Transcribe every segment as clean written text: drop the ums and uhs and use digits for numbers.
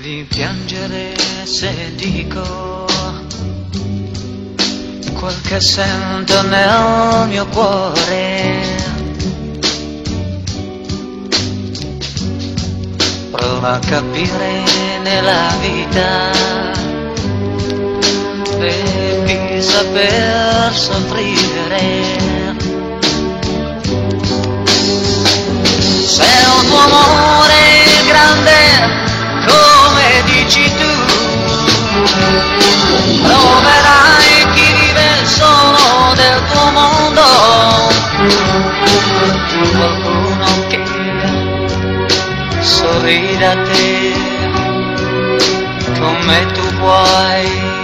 Devi piangere se dico quel che sento nel mio cuore. Prova a capire nella vita, devi saper soffrire. Se un tuo amore è grande come dici tu, troverai chi vive solo del tuo mondo, qualcuno che sorride a te come tu vuoi.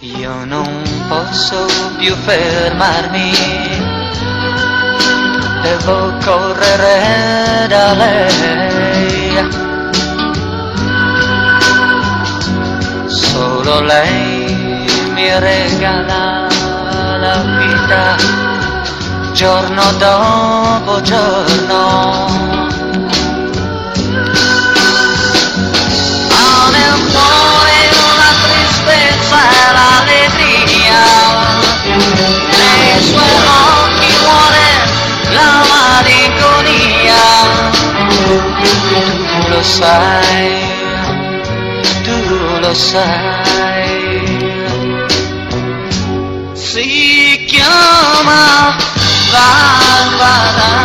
Io non posso più fermarmi, devo correre da lei. Solo lei mi regala la vita, giorno dopo giorno. Ha nel cuore una tristezza e l'allegria, nei suoi occhi muore la malinconia. Tu lo sai, tu lo sai. Si chiama Barbara.